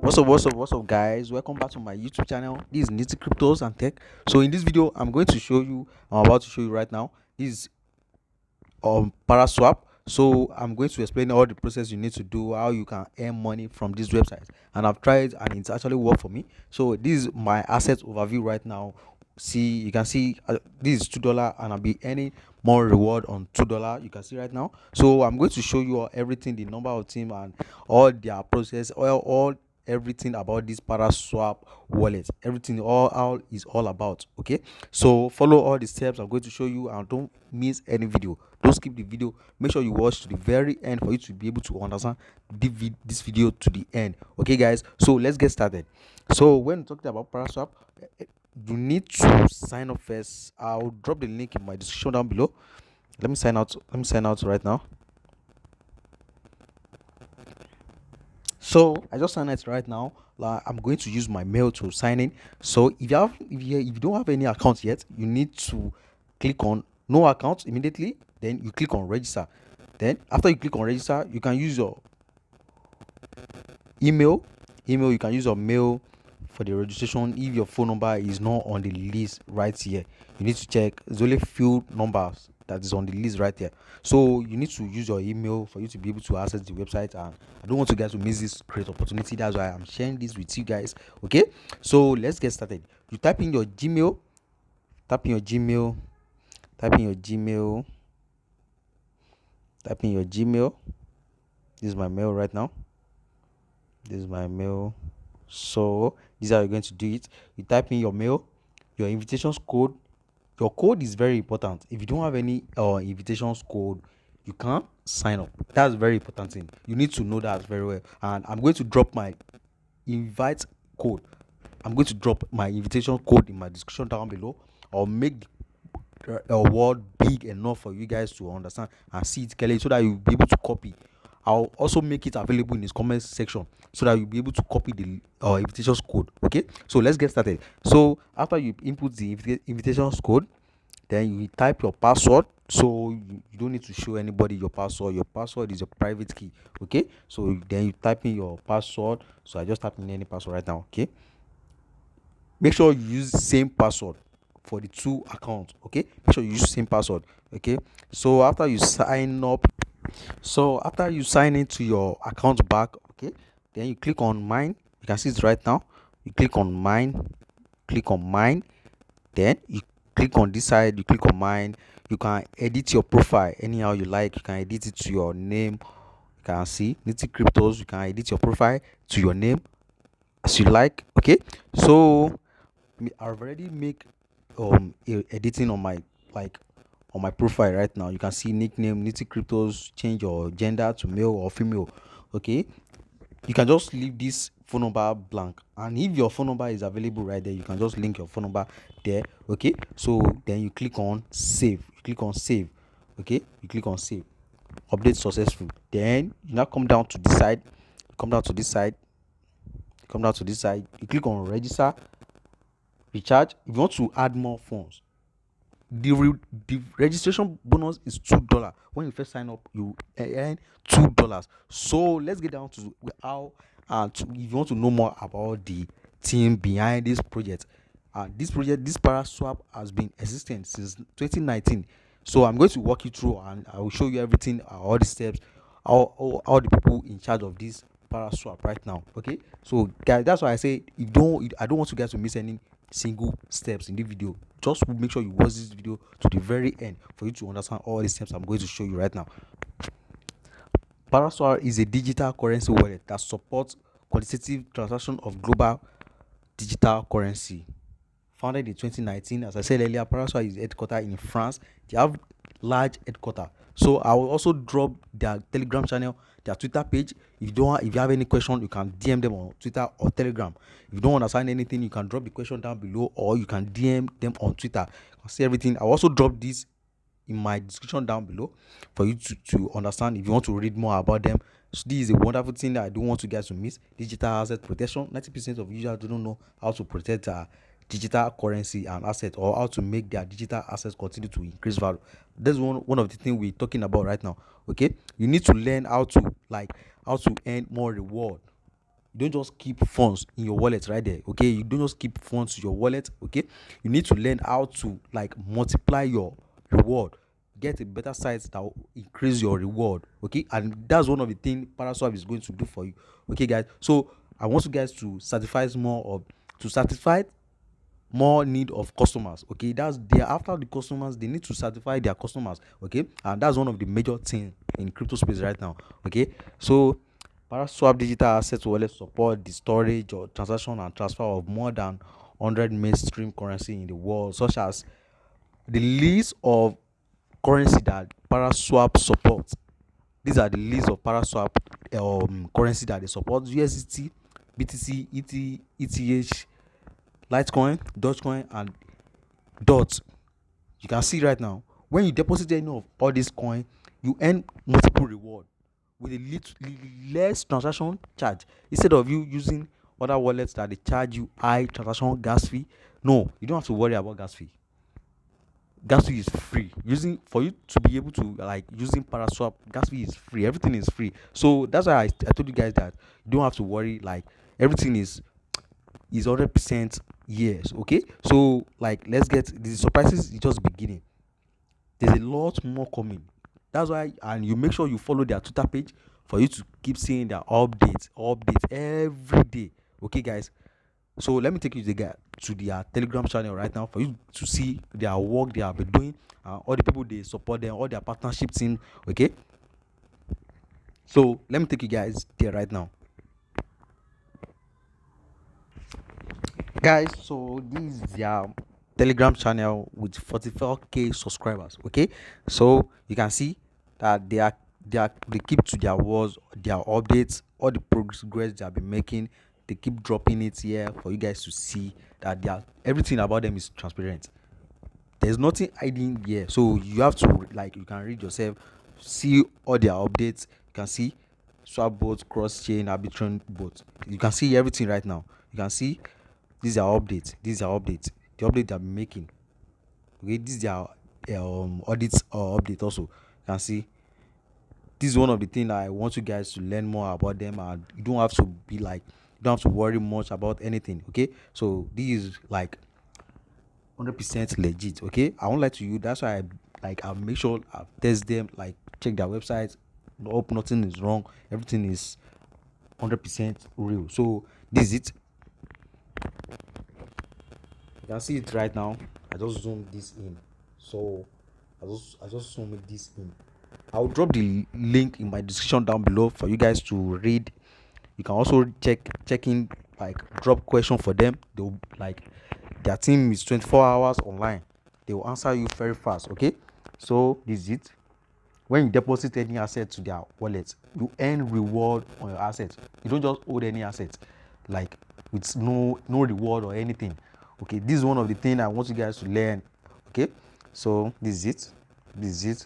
What's up, guys? Welcome back to my YouTube channel. This is Nitty Cryptos and Tech. So in this video, I'm about to show you right now. This is ParaSwap. So I'm going to explain all the process you need to do, how you can earn money from this website. And I've tried and it's actually worked for me. So this is my asset overview right now. You can see this is $2 and I'll be earning more reward on $2. You can see right now. So I'm going to show you everything, the number of team and all their process, all everything about this ParaSwap wallet, everything all is all about. Okay, so follow all the steps I'm going to show you and don't miss any video. Don't skip the video. Make sure you watch to the very end for you to be able to understand this video to the end. Okay guys, so let's get started. So when talking about ParaSwap, you need to sign up first. I'll drop the link in my description down below. Let me sign out right now. So I just signed it right now. I'm going to use my mail to sign in. So if you don't have any account yet, you need to click on no account immediately. Then you click on register. Then after you click on register, you can use your email. You can use your mail for the registration. If your phone number is not on the list right here, you need to check. There's only few numbers that is on the list right there, so you need to use your email for you to be able to access the website. And I don't want you guys to miss this great opportunity. That's why I'm sharing this with you guys. Okay, so let's get started. You type in your Gmail, type in your Gmail. This is my mail right now. So this is how you're going to do it. You type in your mail, your invitations code. Your code is very important. If you don't have any invitations code, you can't sign up. That's very important thing. You need to know that very well. And I'm going to drop my invite code. I'm going to drop my invitation code in my description down below. I'll make the word big enough for you guys to understand and see it clearly, so that you'll be able to copy. I'll also make it available in this comment section so that you'll be able to copy the invitations code. Okay, so let's get started. So after you input the invitations code, then you type your password. So you don't need to show anybody your password. Your password is a private key. Okay, so then you type in your password. So I just type in any password right now. Okay, make sure you use the same password for the two accounts. Okay, make sure you use the same password. Okay, so after you sign into your account back, okay, then you click on mine. You can see it right now. You click on mine, then you click on this side, you click on mine. You can edit your profile anyhow you like. You can edit it to your name. You can see Nitty Cryptos. You can edit your profile to your name as you like. Okay, so I've already make editing on my profile right now. You can see nickname Nitty Cryptos. Change your gender to male or female. Okay, you can just leave this phone number blank, and if your phone number is available right there, you can just link your phone number there. Okay, so then you click on save. Okay, you click on save. Update successful. Then you now come down to this side. You click on register, recharge. If you want to add more funds, the registration bonus is $2. When you first sign up, you earn $2. So let's get down to how if you want to know more about the team behind this project. This ParaSwap has been existing since 2019. So I'm going to walk you through and I will show you everything, all the steps, all the people in charge of this ParaSwap right now. Okay, so guys, that's why I say I don't want you guys to miss any single steps in the video. Just make sure you watch this video to the very end for you to understand all the steps I'm going to show you right now. ParaSwap is a digital currency wallet that supports quantitative transaction of global digital currency. Founded in 2019, as I said earlier, ParaSwap is headquartered in France. They have large headquarters. So I will also drop their Telegram channel, their Twitter page. If you have any question, you can DM them on Twitter or Telegram. If you don't understand anything, you can drop the question down below, or you can DM them on Twitter. You can see everything. I'll also drop this in my description down below for you to understand if you want to read more about them. So this is a wonderful thing that I don't want you guys to miss. Digital asset protection. 90% of users don't know how to protect digital currency and asset, or how to make their digital assets continue to increase value. That's one of the things we're talking about right now. Okay, you need to learn how to earn more reward You don't just keep funds in your wallet right there. Okay, you don't just keep funds in your wallet. Okay, you need to learn how to like multiply your reward, get a better site that will increase your reward. Okay, and that's one of the things ParaSwap is going to do for you. Okay, guys. So I want you guys to satisfy more need of customers. Okay, that's there. After the customers, they need to satisfy their customers. Okay, and that's one of the major things in crypto space right now. Okay, so ParaSwap digital asset wallet support the storage or transaction and transfer of more than 100 mainstream currency in the world, such as the list of currency that ParaSwap supports. These are the list of ParaSwap currency that they support: USDT, BTC, ETH, Litecoin, Dogecoin, and DOT. You can see right now, when you deposit any of all these coin, you earn multiple reward with a little less transaction charge, instead of you using other wallets that they charge you high transaction gas fee. No, you don't have to worry about gas fee. Gas fee is free. Using for you to be able to like using ParaSwap, gas fee is free. Everything is free. So that's why I told you guys that you don't have to worry. Like everything is 100% yes. Okay, so like let's get the surprises is just beginning. There's a lot more coming. That's why, and you make sure you follow their Twitter page for you to keep seeing their updates every day. Okay, guys. So let me take you to their Telegram channel right now for you to see their work they have been doing, all the people they support them, all their partnership team. Okay. So let me take you guys there right now, guys. So this is their Telegram channel with 44k subscribers. Okay, so you can see that they keep to their words, their updates, all the progress they have been making. They keep dropping it here for you guys to see that everything about them is transparent. There's nothing hiding here, so you have to like you can read yourself, see all their updates. You can see swap bots, cross chain, arbitrum bots. You can see everything right now. You can see these are updates. These are updates. The update they're making. Okay, these are audits or update also. You can see this is one of the things I want you guys to learn more about them, and you don't have to be like you don't have to worry much about anything. Okay, so this is like 100% legit. Okay, I won't lie to you. That's why I'll make sure I test them, like check their websites. Hope nothing is wrong. Everything is 100% real. So this is it. You can see it right now. I just zoomed this in. So I just zoomed this in. I'll drop the link in my description down below for you guys to read. You can also check in, like drop question for them. They'll like their team is 24 hours online. They will answer you very fast. Okay, so this is it. When you deposit any asset to their wallet, you earn reward on your asset. You don't just hold any asset like with no reward or anything. Okay, this is one of the things I want you guys to learn. Okay, so this is it. This is it.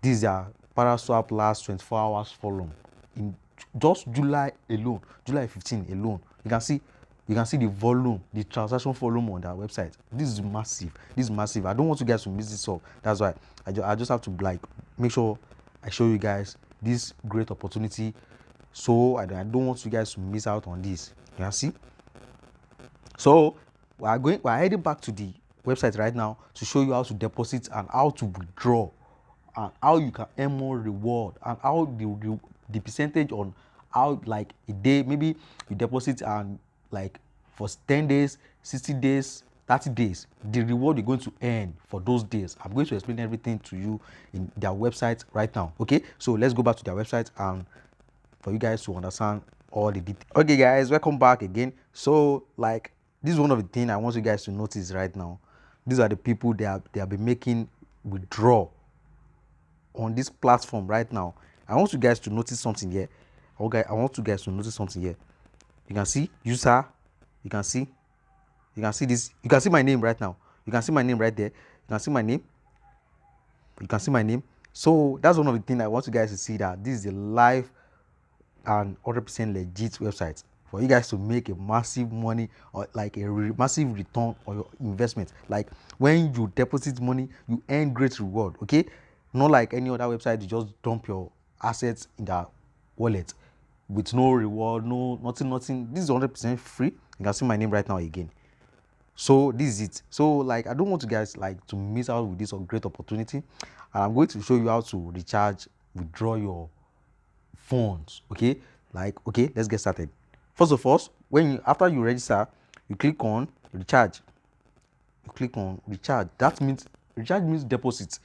These are ParaSwap last 24 hours volume in just July alone, July 15 alone. You can see the volume, the transaction volume on their website. This is massive. This is massive. I don't want you guys to miss this up. That's why I just have to like make sure I show you guys this great opportunity. So I don't want you guys to miss out on this. You can see. So we're heading back to the website right now to show you how to deposit and how to withdraw, and how you can earn more reward, and how the percentage on how like a day, maybe you deposit and like for 10 days, 60 days, 30 days, the reward you're going to earn for those days. I'm going to explain everything to you in their website right now. Okay, so let's go back to their website and for you guys to understand all the details. Okay guys, welcome back again. So like this is one of the things I want you guys to notice right now. These are the people they have been making withdraw on this platform right now. I want you guys to notice something here. Okay, I want you guys to notice something here. You can see user, you can see this, you can see my name right now. You can see my name right there. You can see my name. You can see my name. So that's one of the things I want you guys to see, that this is a live and 100% legit website for you guys to make a massive money, or like a massive return on your investment. Like when you deposit money, you earn great reward. Okay, not like any other website, you just dump your assets in their wallet. with no reward, no nothing. This is 100% free. You can see my name right now again. So this is it. So like, I don't want you guys like to miss out with this great opportunity, and I'm going to show you how to recharge, withdraw your funds. Okay, like, okay, let's get started. First of all, after you register, you click on recharge. You click on recharge. That means recharge means deposit.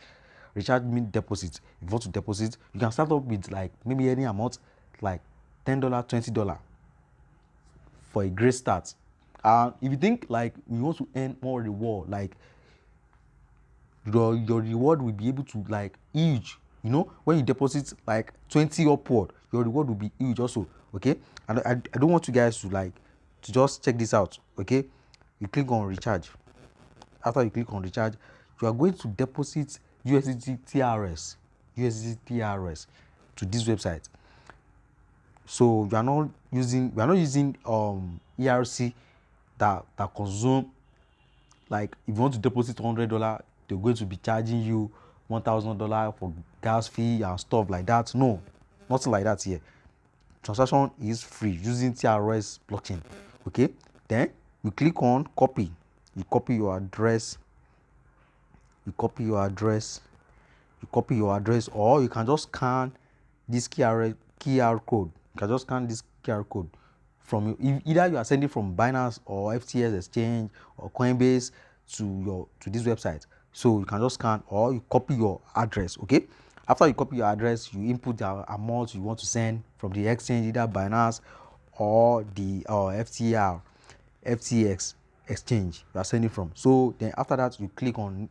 Recharge means deposit. If you want to deposit, you can start up with like maybe any amount, like $10, $20 for a great start. If you think like you want to earn more reward, like your reward will be able to like huge. You know, when you deposit like 20 upward, your reward will be huge also. Okay, and I don't want you guys to like to just check this out. Okay, you click on recharge. After you click on recharge, you are going to deposit USDT TRS to this website. So we are not using ERC that consume, like if you want to deposit $100, they're going to be charging you $1,000 for gas fee and stuff like that. No, nothing like that here. Transaction is free using TRS blockchain. Okay, then you click on copy. You copy your address. Or you can just scan this QR code. You can just scan this QR code from either you are sending from Binance or FTS exchange or Coinbase to this website. So you can just scan, or you copy your address. Okay, after you copy your address, you input the amount you want to send from the exchange, either Binance or the FTX exchange you are sending from. So then after that, you click on,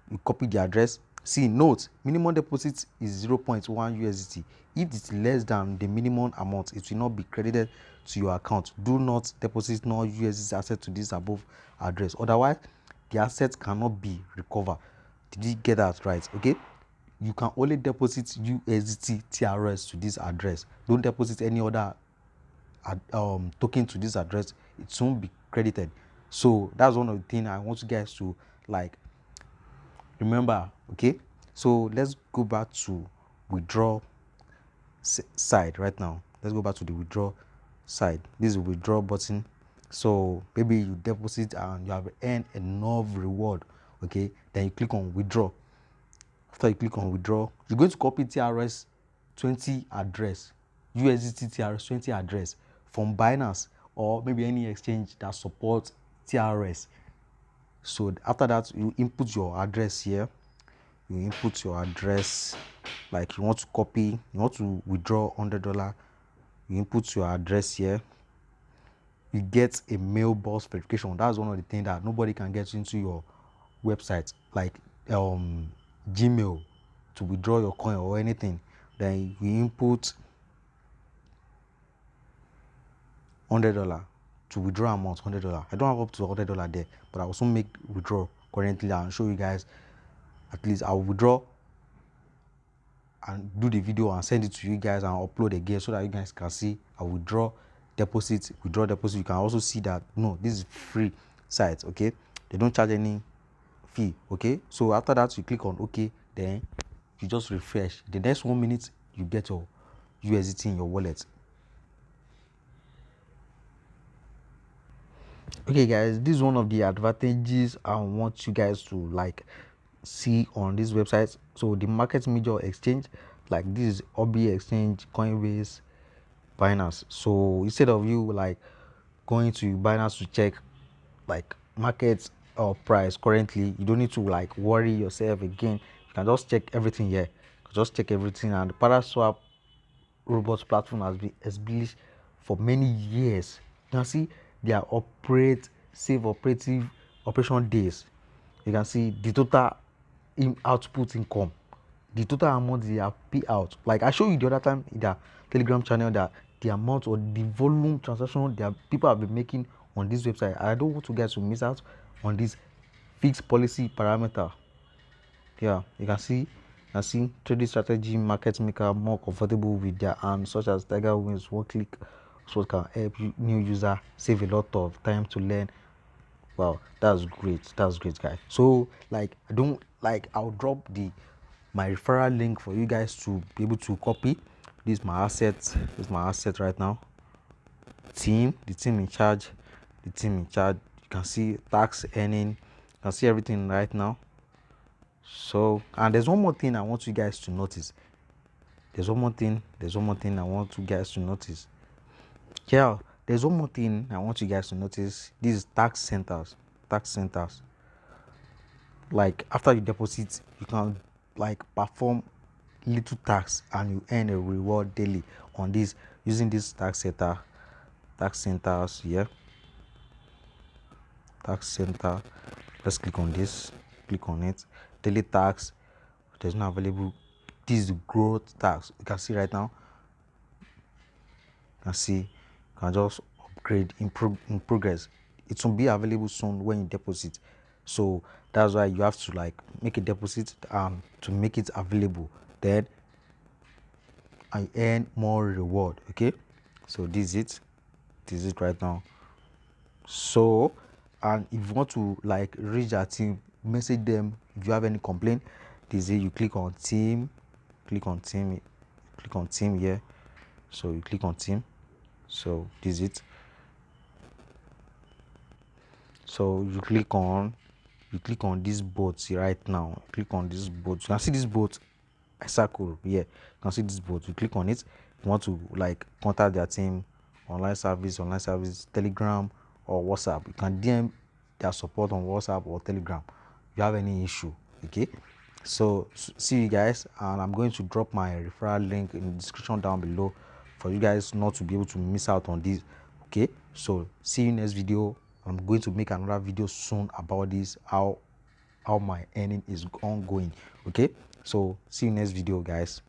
you copy the address. See, note, minimum deposit is 0.1 USDT. If it's less than the minimum amount, it will not be credited to your account. Do not deposit no USDT asset to this above address, otherwise the asset cannot be recovered. Did you get that right? Okay, you can only deposit USDT TRS to this address. Don't deposit any other token to this address. It won't be credited. So that's one of the things I want you guys to like remember. Okay, so let's go back to withdraw side right now. Let's go back to the withdraw side. This is the withdraw button. So maybe you deposit and you have earned enough reward. Okay, then you click on withdraw. After you click on withdraw, you're going to copy TRS 20 address, USDT TRS 20 address from Binance or maybe any exchange that supports TRS. So after that, you input your address here. You input your address, like you want to copy, you want to withdraw $100. You input your address here. You get a mailbox verification. That's one of the things that nobody can get into your website, like Gmail, to withdraw your coin or anything. Then you input $100 to withdraw amount $100. I don't have up to $100 there, but I also make withdraw currently. I'll show you guys. At least I'll withdraw and do the video and send it to you guys and upload again so that you guys can see. I withdraw deposit. You can also see that no, this is free site. Okay, they don't charge any fee. Okay, so after that you click on OK, then you just refresh. The next 1 minute you get your USDT in your wallet. Okay guys, this is one of the advantages I want you guys to like see on this website. So the market major exchange, like this is Obi exchange, Coinbase, Binance. So instead of you like going to Binance to check like market or price currently, you don't need to like worry yourself again. You can just check everything here. Just check everything. And the ParaSwap robot platform has been established for many years. You can see their operative operation days. You can see the total output income, the total amount they have paid out. Like I showed you the other time in the Telegram channel, that the amount or the volume transaction that people have been making on this website. I don't want you guys to miss out on this fixed policy parameter. Yeah, you can see trading strategy, market maker more comfortable with their hands, such as Tiger Wins, one click, so it can help you new user save a lot of time to learn. Wow, that's great, guys. So like I'll drop my referral link for you guys to be able to copy. This is my asset. This is my asset right now. The team in charge. You can see tax earning. You can see everything right now. So, and there's one more thing I want you guys to notice. There's one more thing I want you guys to notice. Yeah, there's one more thing I want you guys to notice. This is tax centers. Like after you deposit, you can like perform little tax and you earn a reward daily on this using this tax centers. Yeah, tax center. Let's click on this. Click on it. Daily tax. There's not available. This is the growth tax. You can see right now. You can see. You can just upgrade in progress. It will be available soon when you deposit. So that's why you have to like make a deposit to make it available. Then I earn more reward. Okay, so this is it right now. So, and if you want to like reach our team, message them. If you have any complaint, this is it. You click on team here. So you click on team. So this is it. So you click on this boat right now. Click on this boat. You can see this boat. I circle here. You can see this boat. You click on it. You want to like contact their team, online service, Telegram or WhatsApp. You can DM their support on WhatsApp or Telegram if you have any issue. Okay. So see you guys, and I'm going to drop my referral link in the description down below for you guys not to be able to miss out on this. Okay, so see you next video. I'm going to make another video soon about this, how my earning is ongoing. Okay, so see you next video, guys.